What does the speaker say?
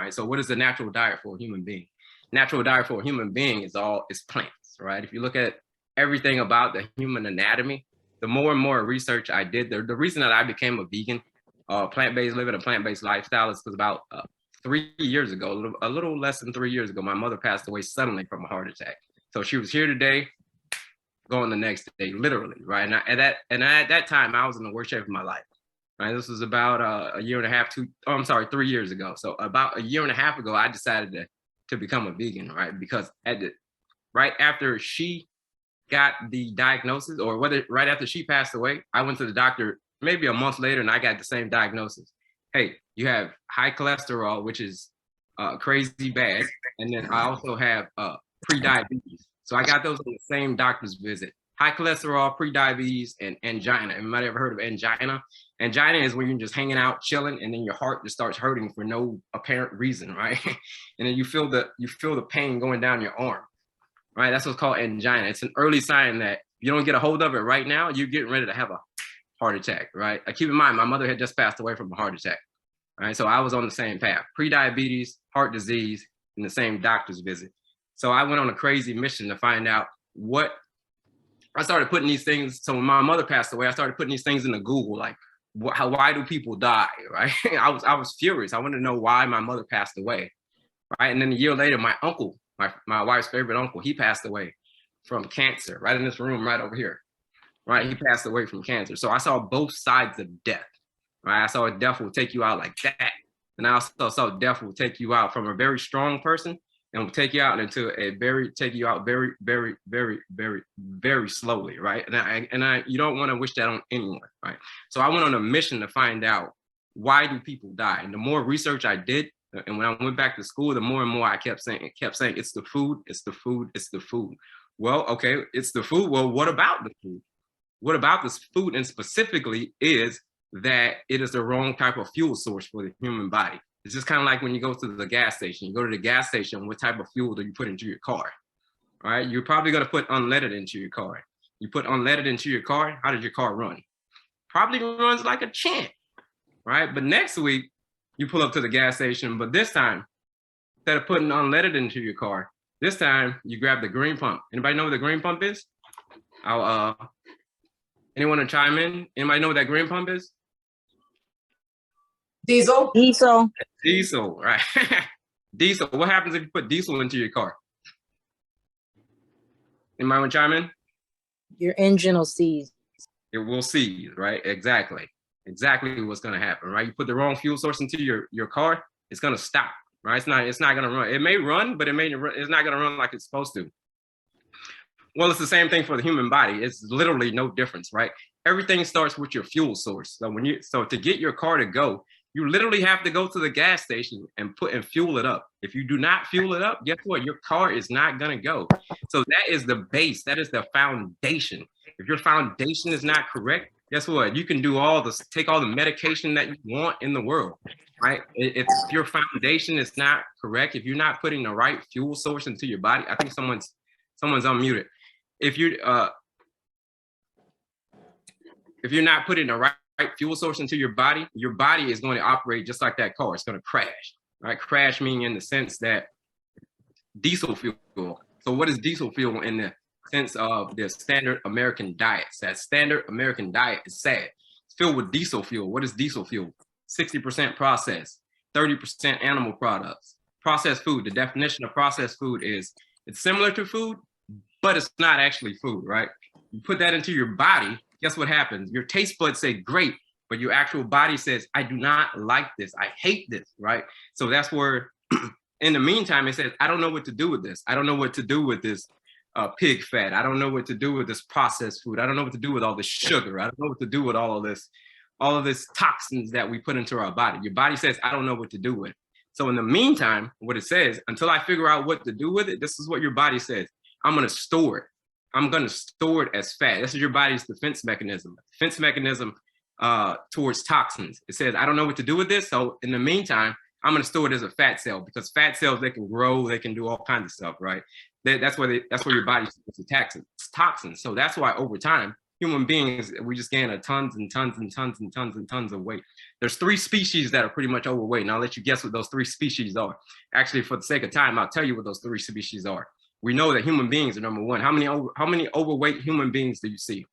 right? So what is the natural diet for a human being? Natural diet for a human being is plants, right? If you look at everything about the human anatomy, the more and more research I did, the reason that I became a vegan, plant-based, living a plant-based lifestyle is because about 3 years ago, a little less than 3 years ago, my mother passed away suddenly from a heart attack. So she was here today, going the next day, literally, right? And at that time, I was in the worst shape of my life, right? This was about a year and a half, 3 years ago. So about a year and a half ago, I decided to become a vegan, right? Because right after she got the diagnosis, or right after she passed away, I went to the doctor maybe a month later and I got the same diagnosis. Hey, you have high cholesterol, which is crazy bad. And then I also have pre-diabetes. So I got those on the same doctor's visit. High cholesterol, pre-diabetes, and angina. You might have ever heard of angina. Angina is when you're just hanging out, chilling, and then your heart just starts hurting for no apparent reason, right? And then you feel the pain going down your arm, right? That's what's called angina. It's an early sign that you don't get a hold of it right now, you're getting ready to have a heart attack, right? Keep in mind, my mother had just passed away from a heart attack, right? So I was on the same path, pre-diabetes, heart disease, and the same doctor's visit. So I went on a crazy mission to find out what, I started putting these things, so when my mother passed away, I started putting these things into Google, like, why do people die, right? I was furious. I wanted to know why my mother passed away, right? And then a year later, my uncle, my wife's favorite uncle, he passed away from cancer, right in this room, right over here, right? He passed away from cancer. So I saw both sides of death, right? I saw death will take you out like that. And I also saw death will take you out from a very strong person and will take you out into very, very, very, very slowly, right? And you don't want to wish that on anyone, right? So I went on a mission to find out, why do people die? And the more research I did, and when I went back to school, the more and more I kept saying, it's the food, it's the food, it's the food. Well, okay, it's the food. Well, what about the food? What about this food? And specifically is that it is the wrong type of fuel source for the human body. It's just kind of like when you go to the gas station. You go to the gas station, what type of fuel do you put into your car? All right, you're probably gonna put unleaded into your car. You put unleaded into your car, how does your car run? Probably runs like a champ, right? But next week, you pull up to the gas station, but this time, instead of putting unleaded into your car, this time you grab the green pump. Anybody know what the green pump is? Anyone to chime in? Anybody know what that green pump is? Diesel. Diesel, right? Diesel. What happens if you put diesel into your car? Anybody want to chime in? Your engine will seize. It will seize, right? Exactly what's going to happen, right? You put the wrong fuel source into your car, it's going to stop, right? It's not going to run. It may run, but it's not going to run like it's supposed to. Well, it's the same thing for the human body. It's literally no difference, right? Everything starts with your fuel source. So to get your car to go, you literally have to go to the gas station and fuel it up. If you do not fuel it up, guess what? Your car is not gonna go. So that is the base. That is the foundation. If your foundation is not correct, guess what? You can do take all the medication that you want in the world, right? If your foundation is not correct, if you're not putting the right fuel source into your body, I think someone's unmuted. If you're not putting the right fuel source into your body is going to operate just like that car. It's going to crash, right? Crash meaning in the sense that diesel fuel. So what is diesel fuel in the sense of the standard American diet? That standard American diet is S.A.D. It's filled with diesel fuel. What is diesel fuel? 60% processed, 30% animal products. Processed food, the definition of processed food is it's similar to food, but it's not actually food, right? You put that into your body, guess what happens? Your taste buds say great, but your actual body says, I do not like this. I hate this, right? So that's where, in the meantime, it says, I don't know what to do with this. I don't know what to do with this pig fat. I don't know what to do with this processed food. I don't know what to do with all this sugar. I don't know what to do with all of this toxins that we put into our body. Your body says, I don't know what to do with it. So in the meantime, what it says, until I figure out what to do with it, this is what your body says. I'm going to store it. I'm going to store it as fat. This is your body's defense mechanism. Defense mechanism towards toxins. It says, I don't know what to do with this. So in the meantime, I'm going to store it as a fat cell, because fat cells, they can grow, they can do all kinds of stuff, right? That's where your body attacks toxins. So that's why over time, human beings, we just gain a tons and tons and tons and tons and tons of weight. There's 3 species that are pretty much overweight. And I'll let you guess what those 3 species are. Actually, for the sake of time, I'll tell you what those 3 species are. We know that human beings are number 1. How many overweight human beings do you see?